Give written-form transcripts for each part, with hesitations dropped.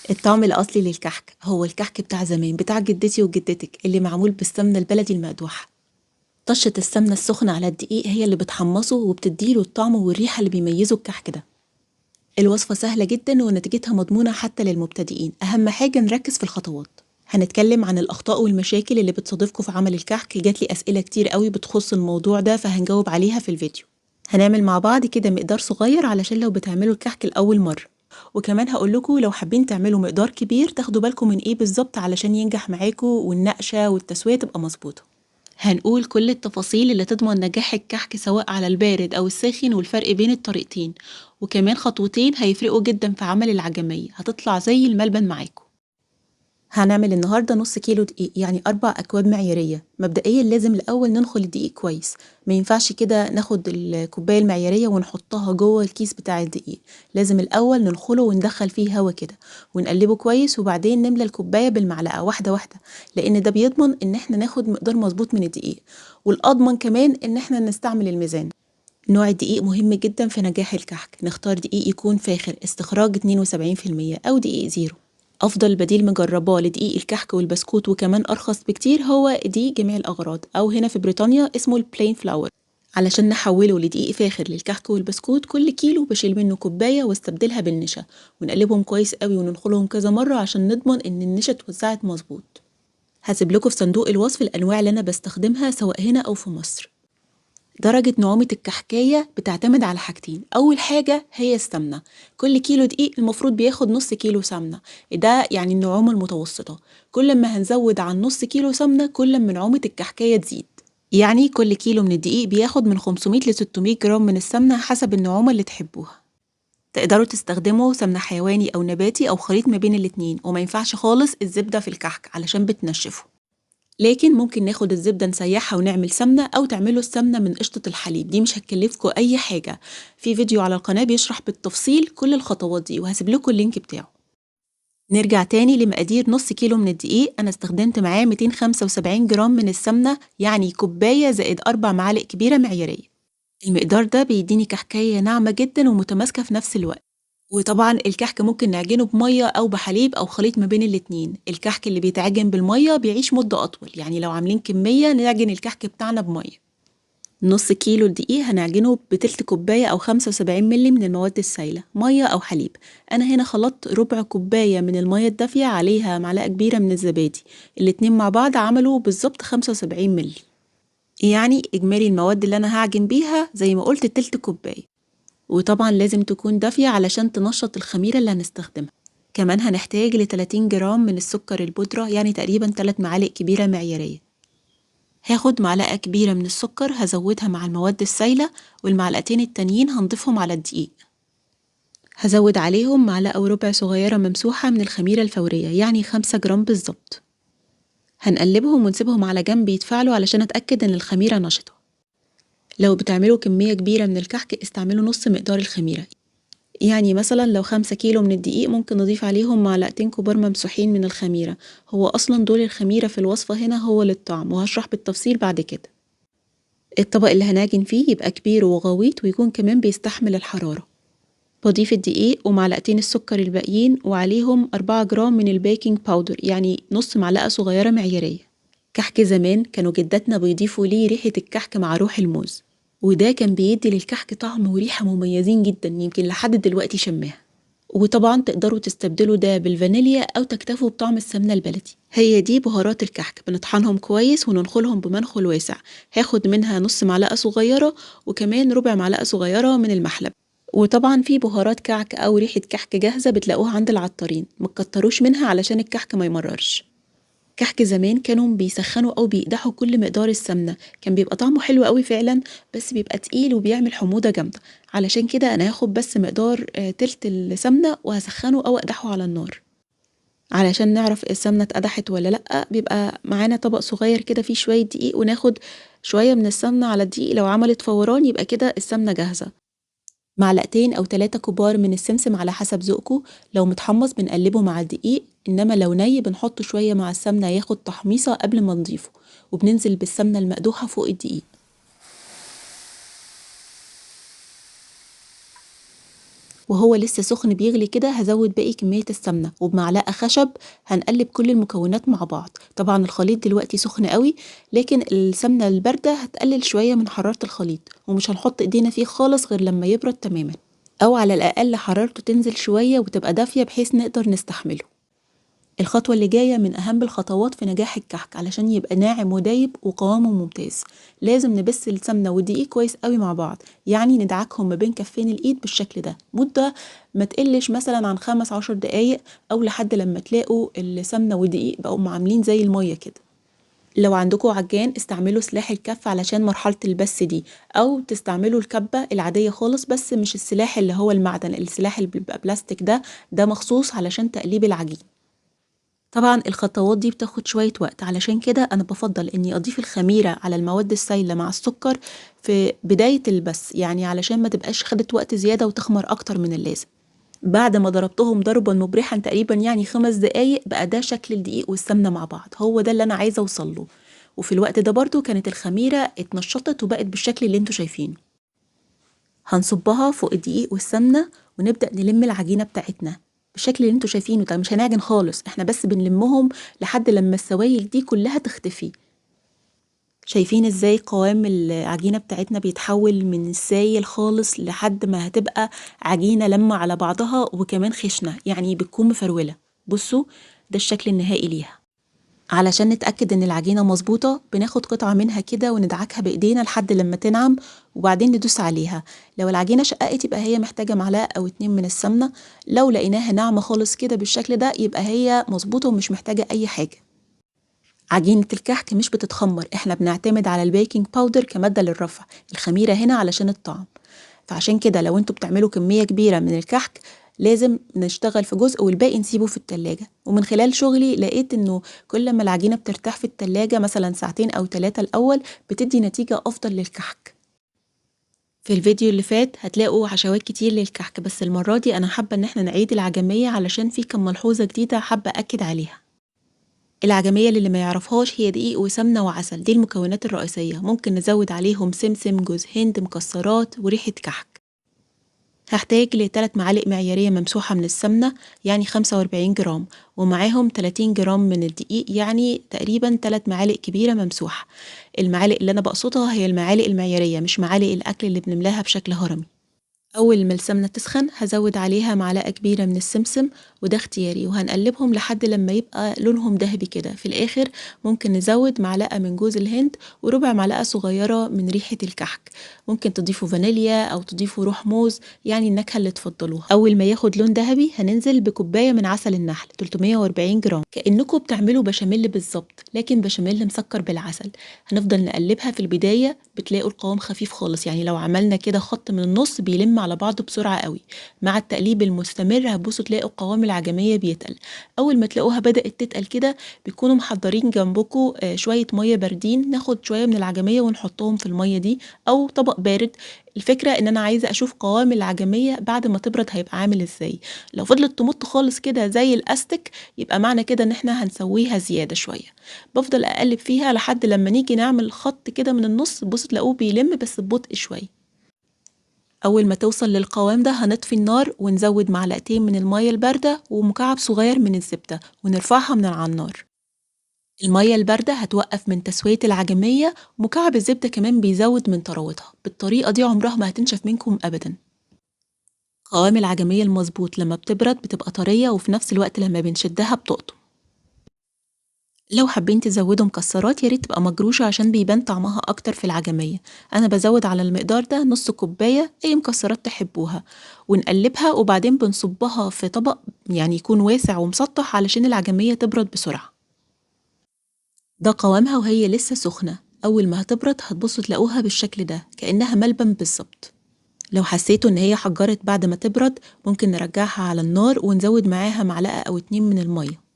الطعم الأصلي للكحك هو الكحك بتاع زمان بتاع جدتي وجدتك اللي معمول بالسمنة البلدي المقدوحة. طشة السمنة السخنة على الدقيق هي اللي بتحمصه وبتديله الطعم والريحة اللي بيميزوا الكحك ده. الوصفة سهلة جدا ونتيجتها مضمونة حتى للمبتدئين، أهم حاجة نركز في الخطوات. هنتكلم عن الأخطاء والمشاكل اللي بتصادفكم في عمل الكحك، جاتلي أسئلة كتير قوي بتخص الموضوع ده فهنجاوب عليها في الفيديو. هنعمل مع بعض كده مقدار صغير علشان لو بتعملوا الكحك لأول مرة، وكمان هقولكوا لو حابين تعملوا مقدار كبير تاخدوا بالكم من ايه بالظبط علشان ينجح معاكوا والنقشة والتسوية تبقى مظبوطة. هنقول كل التفاصيل اللي تضمن نجاح الكحك سواء على البارد أو الساخن والفرق بين الطريقتين، وكمان خطوتين هيفرقوا جدا في عمل العجمية هتطلع زي الملبن معاكم. هنعمل النهاردة نص كيلو دقيق، يعني 4 أكواب معيارية. مبدئيا لازم الأول ننخل الدقيق كويس، ما ينفعش كده ناخد الكوباية المعيارية ونحطها جوه الكيس بتاع الدقيق، لازم الأول ننخله وندخل فيه هوا كده ونقلبه كويس، وبعدين نملى الكوباية بالمعلقة واحدة واحدة، لأن ده بيضمن إن احنا ناخد مقدار مظبوط من الدقيق، والأضمن كمان إن احنا نستعمل الميزان. نوع الدقيق مهم جدا في نجاح الكحك، نختار دقيق يكون فاخر استخراج 72% أو دقيق زيرو. أفضل بديل مجرباه لدقيق الكحك والبسكوت وكمان أرخص بكتير هو دقيق جميع الأغراض، أو هنا في بريطانيا اسمه البلين فلاور. علشان نحوله لدقيق فاخر للكحك والبسكوت، كل كيلو بشيل منه كوباية واستبدلها بالنشا، ونقلبهم كويس قوي وننخلهم كذا مرة عشان نضمن إن النشا اتوزعت مظبوط. هسيب لكم في صندوق الوصف الأنواع اللي أنا بستخدمها سواء هنا أو في مصر. درجة نعومة الكحكاية بتعتمد على حاجتين، أول حاجة هي السمنة، كل كيلو دقيق المفروض بياخد نص كيلو سمنة، ده يعني النعومة المتوسطة. كل ما هنزود عن نص كيلو سمنة كل ما نعومة الكحكاية تزيد، يعني كل كيلو من الدقيق بياخد من 500 ل 600 جرام من السمنة حسب النعومة اللي تحبوها. تقدروا تستخدموا سمنة حيواني أو نباتي أو خليط ما بين الاتنين، وما ينفعش خالص الزبدة في الكحك علشان بتنشفه، لكن ممكن ناخد الزبدة نسيحها ونعمل سمنة، أو تعملوا السمنة من قشطة الحليب، دي مش هتكلفكوا أي حاجة. في فيديو على القناة بيشرح بالتفصيل كل الخطوات دي وهسيب لكم اللينك بتاعه. نرجع تاني لمقادير نص كيلو من الدقيق، أنا استخدمت معاه 275 جرام من السمنة، يعني كوباية زائد 4 معالق كبيرة معيارية. المقدار ده بيديني كحكاية ناعمة جدا ومتماسكة في نفس الوقت. وطبعا الكحك ممكن نعجنه بمية أو بحليب أو خليط ما بين الاتنين، الكحك اللي بيتعجن بالمية بيعيش مدة أطول، يعني لو عاملين كمية نعجن الكحك بتاعنا بمية. نص كيلو دقيق هنعجنه بتلت كوباية أو 75 ملي من المواد السائلة، مية أو حليب. أنا هنا خلطت ربع كوباية من المية الدافية عليها معلقة كبيرة من الزبادي، الاتنين مع بعض عملوا بالظبط 75 ملي، يعني إجمالي المواد اللي أنا هعجن بيها زي ما قلت تلت كوباية. وطبعا لازم تكون دافية علشان تنشط الخميرة اللي هنستخدمها. كمان هنحتاج ل 30 جرام من السكر البودرة، يعني تقريبا 3 معالق كبيرة معيارية. هاخد معلقة كبيرة من السكر هزودها مع المواد السائلة، والمعلقتين التانيين هنضيفهم على الدقيق. هزود عليهم معلقة وربع صغيرة ممسوحة من الخميرة الفورية، يعني 5 جرام بالظبط. هنقلبهم ونسيبهم على جنب يتفاعلوا علشان أتأكد إن الخميرة نشطة. لو بتعملوا كمية كبيرة من الكحك استعملوا نص مقدار الخميرة، يعني مثلا لو 5 كيلو من الدقيق ممكن نضيف عليهم معلقتين كبار ممسوحين من الخميرة، هو أصلا دور الخميرة في الوصفة هنا هو للطعم، وهشرح بالتفصيل بعد كده. الطبق اللي هنعجن فيه يبقى كبير وغويط ويكون كمان بيستحمل الحرارة. بضيف الدقيق ومعلقتين السكر الباقيين وعليهم 4 جرام من البيكنج باودر، يعني نص معلقة صغيرة معيارية. كحك زمان كانوا جداتنا بيضيفوا ليه ريحة الكحك مع روح الموز، وده كان بيدي للكحك طعم وريحة مميزين جدا يمكن لحد دلوقتي شماها. وطبعا تقدروا تستبدلوا ده بالفانيليا أو تكتفوا بطعم السمنة البلدي. هي دي بهارات الكحك، بنطحنهم كويس وننخلهم بمنخل واسع، هاخد منها نص معلقة صغيرة وكمان ربع معلقة صغيرة من المحلب. وطبعا في بهارات كعك أو ريحة كحك جاهزة بتلاقوها عند العطارين، متكتروش منها علشان الكحك ما يمررش. كحك زمان كانوا بيسخنوا أو بيقدحوا كل مقدار السمنة، كان بيبقى طعمه حلو قوي فعلا، بس بيبقى تقيل وبيعمل حموضة جامدة. علشان كده أنا هاخد بس مقدار تلت السمنة وهسخنه أو أقدحه على النار. علشان نعرف السمنة اتقدحت ولا لأ، بيبقى معانا طبق صغير كده فيه شوية دقيق وناخد شوية من السمنة على الدقيق، لو عملت فوران يبقى كده السمنة جاهزة. معلقتين أو 3 كبار من السمسم على حسب ذوقكم، لو متحمص بنقلبه مع الدقيق، إنما لو ني بنحطه شوية مع السمنة ياخد تحميصة قبل ما نضيفه، وبننزل بالسمنة المقدوحة فوق الدقيق. وهو لسه سخن بيغلي كده هزود باقي كمية السمنة وبمعلقة خشب هنقلب كل المكونات مع بعض. طبعا الخليط دلوقتي سخن قوي، لكن السمنة الباردة هتقلل شوية من حرارة الخليط، ومش هنحط ايدينا فيه خالص غير لما يبرد تماما، او على الاقل حرارته تنزل شوية وتبقى دافية بحيث نقدر نستحمله. الخطوة اللي جاية من أهم الخطوات في نجاح الكحك علشان يبقى ناعم ودايب وقوامه ممتاز. لازم نبس السمنة والدقيق كويس قوي مع بعض، يعني ندعكهم ما بين كفين الإيد بالشكل ده مدة ما تقلش مثلا عن 15 دقايق، أو لحد لما تلاقوا السمنة والدقيق بقوا عاملين زي المية كده. لو عندكم عجان استعملوا سلاح الكف علشان مرحلة البس دي، أو تستعملوا الكبة العادية خالص، بس مش السلاح اللي هو المعدن، السلاح اللي بيبقى بلاستيك ده مخصوص علشان تقليب العجين. طبعا الخطوات دي بتاخد شوية وقت، علشان كده أنا بفضل إني أضيف الخميرة على المواد السائلة مع السكر في بداية البس، يعني علشان ما تبقاش خدت وقت زيادة وتخمر أكتر من اللازم. بعد ما ضربتهم ضربا مبرحا تقريبا يعني 5 دقايق، بقى ده شكل الدقيق والسمنة مع بعض، هو ده اللي أنا عايزة أوصله. وفي الوقت ده برضو كانت الخميرة اتنشطت وبقت بالشكل اللي انتوا شايفينه. هنصبها فوق الدقيق والسمنة ونبدأ نلم العجينة بتاعتنا بالشكل اللي انتوا شايفينه ده. مش هنعجن خالص، احنا بس بنلمهم لحد لما السوائل دي كلها تختفي. شايفين ازاي قوام العجينة بتاعتنا بيتحول من السايل خالص لحد ما هتبقى عجينة لما على بعضها وكمان خشنة، يعني بتكون مفرولة. بصوا، ده الشكل النهائي ليها. علشان نتأكد ان العجينة مظبوطة بناخد قطعة منها كده وندعكها بايدينا لحد لما تنعم، وبعدين ندوس عليها. لو العجينة شققت يبقى هي محتاجة معلقة او 2 من السمنة، لو لقيناها ناعمة خالص كده بالشكل ده يبقى هي مظبوطة ومش محتاجة اي حاجة. عجينة الكحك مش بتتخمر، احنا بنعتمد على البيكنج باودر كمادة للرفع، الخميرة هنا علشان الطعم. فعشان كده لو انتوا بتعملوا كمية كبيرة من الكحك لازم نشتغل في جزء والباقي نسيبه في التلاجة. ومن خلال شغلي لقيت انه كل ما العجينة بترتاح في التلاجة مثلا ساعتين او 3 الاول بتدي نتيجة افضل للكحك. في الفيديو اللي فات هتلاقوا حشوات كتير للكحك، بس المرة دي انا حابة ان احنا نعيد العجمية علشان في كم ملحوظة جديدة حابة اكد عليها. العجمية اللي ما يعرفهاش هي دقيق وسمنة وعسل، دي المكونات الرئيسية. ممكن نزود عليهم سمسم، جوز هند، مكسرات، وريحة كحك. هحتاج ل3 معالق معيارية ممسوحة من السمنة يعني 45 جرام، ومعاهم 30 جرام من الدقيق يعني تقريبا 3 معالق كبيرة ممسوحة. المعالق اللي أنا بقصدها هي المعالق المعيارية، مش معالق الأكل اللي بنملاها بشكل هرمي. أول ما السمنة تسخن هزود عليها معلقة كبيرة من السمسم، وده اختياري، وهنقلبهم لحد لما يبقى لونهم ذهبي كده. في الآخر ممكن نزود معلقة من جوز الهند وربع معلقة صغيرة من ريحة الكحك. ممكن تضيفوا فانيليا أو تضيفوا روح موز، يعني النكهة اللي تفضلوها. أول ما ياخد لون ذهبي هننزل بكوباية من عسل النحل 340 جرام، كأنكم بتعملوا بشاميل بالظبط، لكن بشاميل مسكر بالعسل. هنفضل نقلبها. في البداية بتلاقوا القوام خفيف خالص، يعني لو عملنا كده خط من النص بيلم على بعضه بسرعة قوي. مع التقليب المستمر هتبصوا تلاقوا قوام العجمية بيتقل. أول ما تلاقوها بدأت تتقل كده بيكونوا محضرين جنبكم شوية مية باردين، ناخد شوية من العجمية ونحطهم في المية دي أو طبق بارد. الفكرة ان انا عايزة اشوف قوام العجمية بعد ما تبرد هيبقى عامل ازاي. لو فضلت تمط خالص كده زي الاستك يبقى معنى كده ان احنا هنسويها زيادة شوية. بفضل اقلب فيها لحد لما نيجي نعمل خط كده من النص، بص تلاقوه بيلم بس ببطء شوية. اول ما توصل للقوام ده هنطفي النار ونزود معلقتين من المية الباردة ومكعب صغير من الزبدة ونرفعها من على النار. المية الباردة هتوقف من تسوية العجمية، ومكعب الزبدة كمان بيزود من طراوتها. بالطريقة دي عمرها ما هتنشف منكم أبدا. قوام العجمية المظبوط لما بتبرد بتبقى طرية، وفي نفس الوقت لما بنشدها بتقطم. لو حابين تزودوا مكسرات ياريت تبقى مجروشة عشان بيبان طعمها أكتر في العجمية. أنا بزود على المقدار ده نص كوباية أي مكسرات تحبوها، ونقلبها وبعدين بنصبها في طبق يعني يكون واسع ومسطح علشان العجمية تبرد بسرعة. ده قوامها وهي لسه سخنة. أول ما هتبرد هتبصوا تلاقوها بالشكل ده كأنها ملبن بالظبط. لو حسيتوا إن هي حجرت بعد ما تبرد ممكن نرجعها على النار ونزود معاها معلقة أو 2 من المية.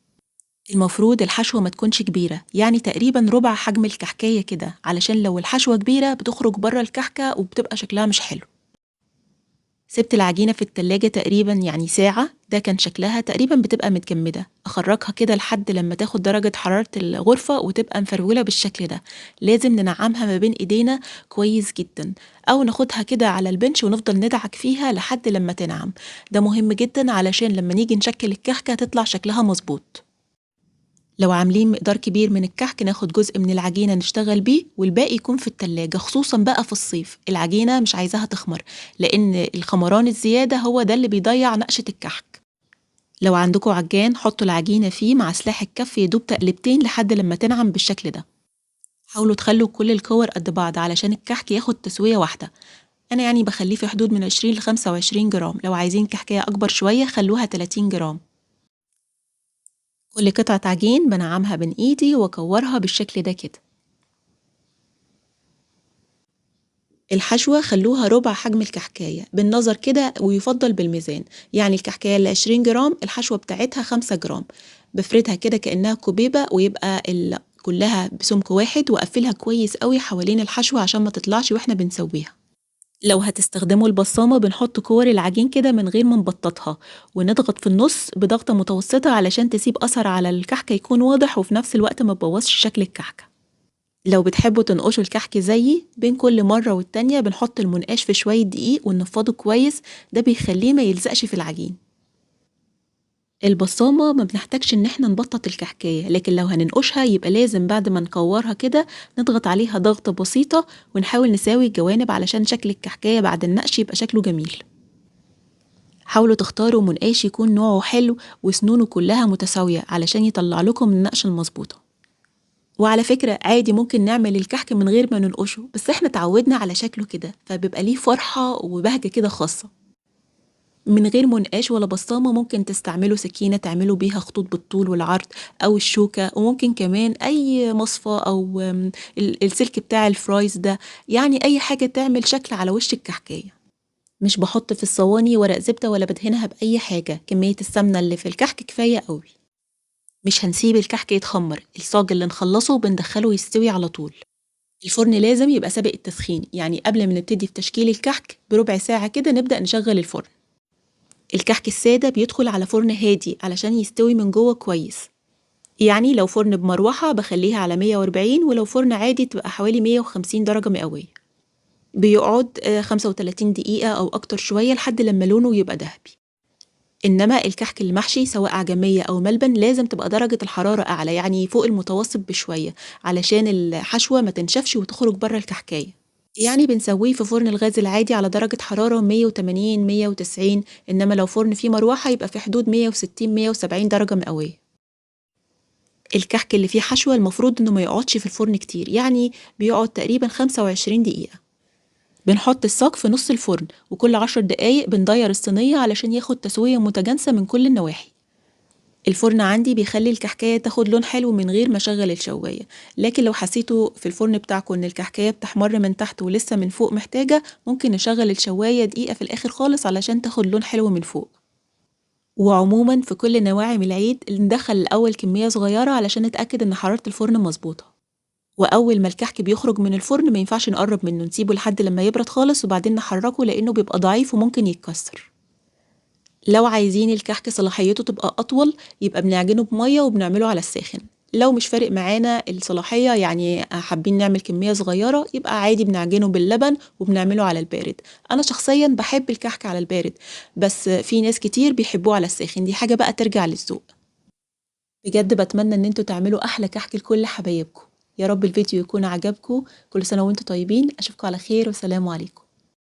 المفروض الحشوة ما تكونش كبيرة، يعني تقريبا ربع حجم الكحكاية كده، علشان لو الحشوة كبيرة بتخرج بره الكحكة وبتبقى شكلها مش حلو. سِبت العجينة في التلاجة تقريبًا يعني ساعة، ده كان شكلها تقريبًا بتبقى متجمدة، أخرّجها كده لحد لمّا تاخد درجة حرارة الغرفة وتبقى مفرولة بالشكل ده، لازم ننعّمها ما بين إيدينا كويس جدًا، أو ناخدها كده على البنش ونفضل ندعك فيها لحد لمّا تنعم، ده مهم جدًا علشان لمّا نيجي نشكّل الكحكة تطلع شكلها مضبوط. لو عاملين مقدار كبير من الكحك ناخد جزء من العجينة نشتغل بيه والباقي يكون في التلاجة، خصوصا بقى في الصيف العجينة مش عايزاها تخمر، لأن الخمران الزيادة هو ده اللي بيضيع نقشة الكحك. لو عندكوا عجان حطوا العجينة فيه مع سلاح الكف يدوب تقلبتين لحد لما تنعم بالشكل ده. حاولوا تخلوا كل الكور قد بعض علشان الكحك ياخد تسوية واحدة. أنا يعني بخليه في حدود من 20 ل 25 جرام، لو عايزين كحكاية أكبر شوية خلوها 30 جرام. كل قطعة عجين بنعمها بين ايدي واكورها بالشكل ده كده. الحشوة خلوها ربع حجم الكحكاية بالنظر كده ويفضل بالميزان، يعني الكحكاية اللي 20 جرام الحشوة بتاعتها 5 جرام. بفردها كده كأنها كوبيبة ويبقى كلها بسمك واحد، وأقفلها كويس قوي حوالين الحشوة عشان ما تطلعش واحنا بنسويها. لو هتستخدموا البصامة بنحط كور العجين كده من غير ما نبططها، ونضغط في النص بضغطة متوسطة علشان تسيب أثر على الكحكة يكون واضح وفي نفس الوقت ما تبوظش شكل الكحكة. لو بتحبوا تنقشوا الكحك زيي بين كل مرة والتانية بنحط المنقاش في شوية دقيق وننفضه كويس، ده بيخليه ما يلزقش في العجين. البصامة ما بنحتاجش ان احنا نبطط الكحكاية، لكن لو هننقشها يبقى لازم بعد ما نكورها كده نضغط عليها ضغطة بسيطة ونحاول نساوي الجوانب علشان شكل الكحكاية بعد النقش يبقى شكله جميل. حاولوا تختاروا منقاش يكون نوعه حلو وسنونه كلها متساوية علشان يطلع لكم النقش المظبوطة. وعلى فكرة عادي ممكن نعمل الكحك من غير ما ننقشه، بس احنا اتعودنا على شكله كده فبيبقى ليه فرحة وبهجة كده خاصة. من غير منقاش ولا بصامة ممكن تستعملوا سكينة تعملوا بيها خطوط بالطول والعرض، أو الشوكة، وممكن كمان أي مصفى أو السلك بتاع الفرايز ده، يعني أي حاجة تعمل شكل على وش الكحكاية. مش بحط في الصواني ورق زبدة ولا بدهنها بأي حاجة، كمية السمنة اللي في الكحك كفاية قوي. مش هنسيب الكحك يتخمر، الصاج اللي نخلصه بندخله يستوي على طول. الفرن لازم يبقى سابق التسخين، يعني قبل ما نبتدي في تشكيل الكحك بربع ساعة كده نبدأ نشغل الفرن. الكحك السادة بيدخل على فرن هادي علشان يستوي من جوه كويس، يعني لو فرن بمروحة بخليها على 140، ولو فرن عادي تبقى حوالي 150 درجة مئوية. بيقعد 35 دقيقة أو أكتر شوية لحد لما لونه يبقى ذهبي. إنما الكحك المحشي سواء عجمية أو ملبن لازم تبقى درجة الحرارة أعلى، يعني فوق المتوسط بشوية، علشان الحشوة ما تنشفش وتخرج بره الكحكاية. يعني بنسويه في فرن الغاز العادي على درجة حرارة 180 190، إنما لو فرن فيه مروحة يبقى في حدود 160 170 درجة مئوية. الكحك اللي فيه حشوة المفروض إنه ما يقعدش في الفرن كتير، يعني بيقعد تقريبا 25 دقيقة. بنحط الصاج في نص الفرن وكل 10 دقايق بندير الصينية علشان ياخد تسوية متجانسة من كل النواحي. الفرن عندي بيخلي الكحكاية تاخد لون حلو من غير ما اشغل الشواية، لكن لو حسيتوا في الفرن بتاعكم ان الكحكاية بتحمر من تحت ولسه من فوق محتاجة، ممكن نشغل الشواية دقيقة في الاخر خالص علشان تاخد لون حلو من فوق. وعموما في كل نواعم العيد ندخل الاول كمية صغيرة علشان نتأكد ان حرارة الفرن مظبوطة. واول ما الكحك بيخرج من الفرن ما ينفعش نقرب منه، نسيبه لحد لما يبرد خالص وبعدين نحركه لانه بيبقى ضعيف وممكن يتكسر. لو عايزين الكحك صلاحيته تبقى أطول يبقى بنعجنه بمية وبنعمله على الساخن. لو مش فارق معانا الصلاحية، يعني حابين نعمل كمية صغيرة، يبقى عادي بنعجنه باللبن وبنعمله على البارد. أنا شخصيا بحب الكحك على البارد، بس في ناس كتير بيحبوه على الساخن، دي حاجة بقى ترجع للذوق. بجد بتمنى ان انتوا تعملوا أحلى كحك لكل حبايبكم. يا رب الفيديو يكون عجبكم، كل سنة وانتوا طيبين، أشوفكم على خير والسلام عليكم.